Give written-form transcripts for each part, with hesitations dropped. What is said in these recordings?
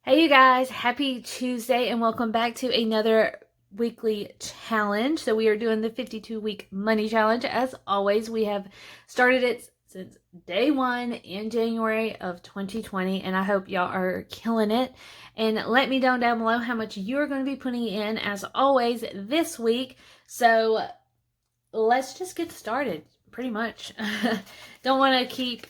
Hey you guys, happy Tuesday and welcome back to another weekly challenge. So we are doing the 52-week money challenge. As always, we have started it since day one in January of 2020 and I hope y'all are killing it. And let me know down below how much you're going to be putting in as always this week. So let's just get started pretty much. Don't want to keep,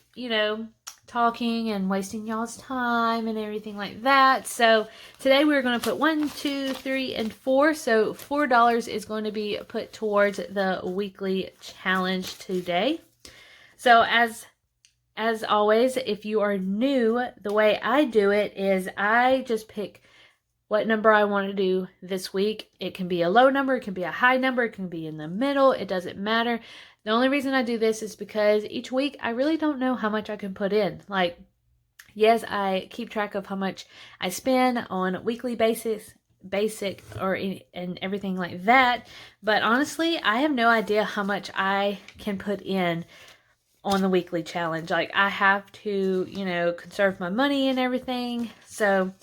talking and wasting y'all's time and everything like that. So today we're going to put 1, 2, 3, and 4. So $4 is going to be put towards the weekly challenge today. So as always, if you are new, the way I do it is I just pick what number I want to do this week. It can be a low number, it can be a high number, it can be in the middle, it doesn't matter. The only reason I do this is because each week I really don't know how much I can put in. Like, yes, I keep track of how much I spend on a weekly basis, and everything like that. But honestly, I have no idea how much I can put in on the weekly challenge. Like, I have to, conserve my money and everything. So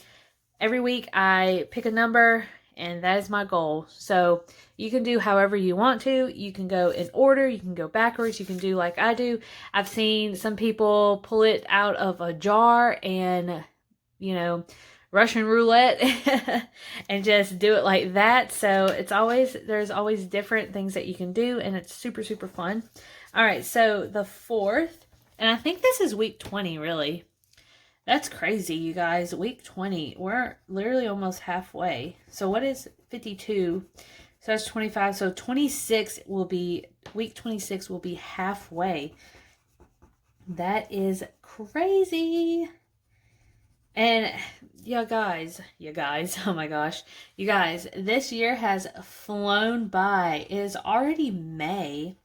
every week I pick a number and that is my goal. So you can do however you want to. You can go in order, you can go backwards, you can do like I do. I've seen some people pull it out of a jar and, Russian roulette and just do it like that. So there's always different things that you can do and it's super, super fun. All right, so the 4th, and I think this is week 20 really. That's crazy, you guys. Week 20. We're literally almost halfway. So what is 52? So that's 25. So 26 will be, week 26 will be halfway. That is crazy. And you guys, oh my gosh. You guys, this year has flown by. It is already May.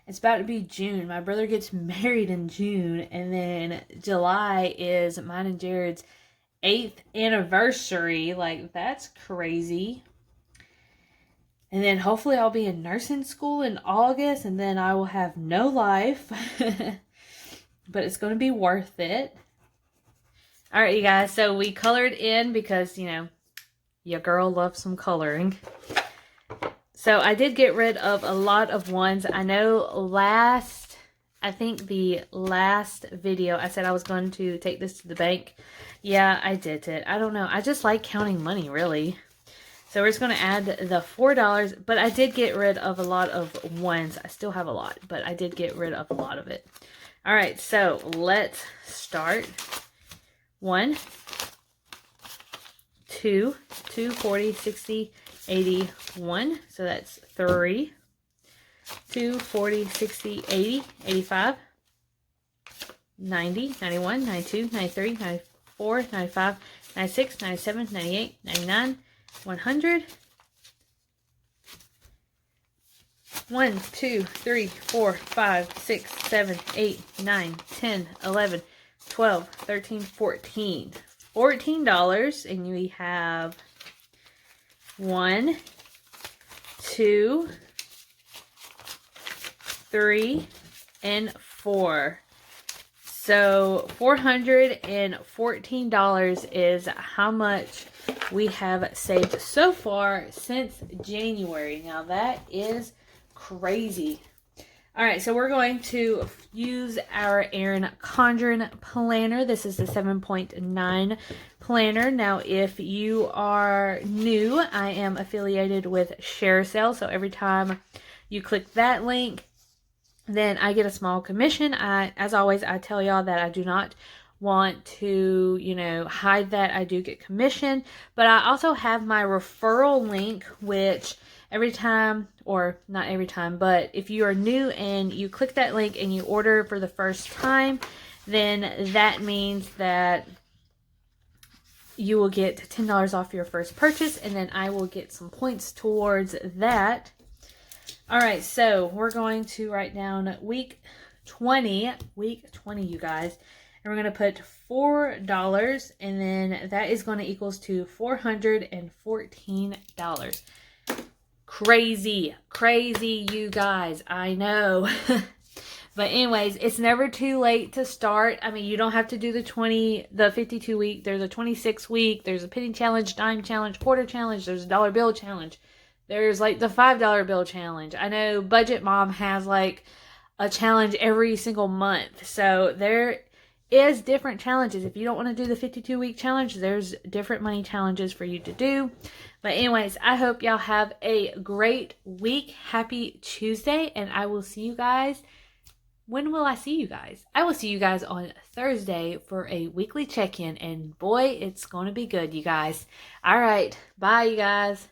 It's about to be June. My brother gets married in June. And then July is mine and Jared's 8th anniversary. Like, that's crazy. And then hopefully I'll be in nursing school in August. And then I will have no life. But it's going to be worth it. All right, you guys. So we colored in because, your girl loves some coloring. So I did get rid of a lot of ones. I know I think the last video, I said I was going to take this to the bank. Yeah, I did it. I don't know. I just like counting money, really. So we're just going to add the $4. But I did get rid of a lot of ones. I still have a lot, but I did get rid of a lot of it. All right, so let's start. 1, 2, 40, 60, 81. So that's 3, 2, 40, 60, 80, 85, 90, 91, 92, 93, 94, 95, 96, 97, 98, 99, 100. 1, 2, 3, 4, 5, 6, 7, 8, 9, 10, 11, 12, 13, 14. $14, and we have 1, 2, 3, and 4. So $414 is how much we have saved so far since January. Now that is crazy. All right, so we're going to use our Erin Condren planner. This is the 7.9 planner. Now, if you are new, I am affiliated with ShareSale. So every time you click that link, then I get a small commission. As always, I tell y'all that I do not want to, hide that I do get commission. But I also have my referral link, which every time, or not every time, but if you are new and you click that link and you order for the first time, then that means that you will get $10 off your first purchase, and then I will get some points towards that. All right, so we're going to write down week 20, you guys, and we're going to put $4, and then that is going to equals to $414. Crazy, you guys, I know. But anyways, it's never too late to start. I mean, you don't have to do the 52 week. There's a 26 week. There's a penny challenge, dime challenge, quarter challenge. There's a dollar bill challenge. There's like the $5 bill challenge. I know Budget Mom has like a challenge every single month. So there is different challenges. If you don't want to do the 52 week challenge, there's different money challenges for you to do. But anyways, I hope y'all have a great week. Happy Tuesday, and I will see you guys. When will I see you guys? I will see you guys on Thursday for a weekly check-in, and boy, it's going to be good, you guys. All right. Bye, you guys.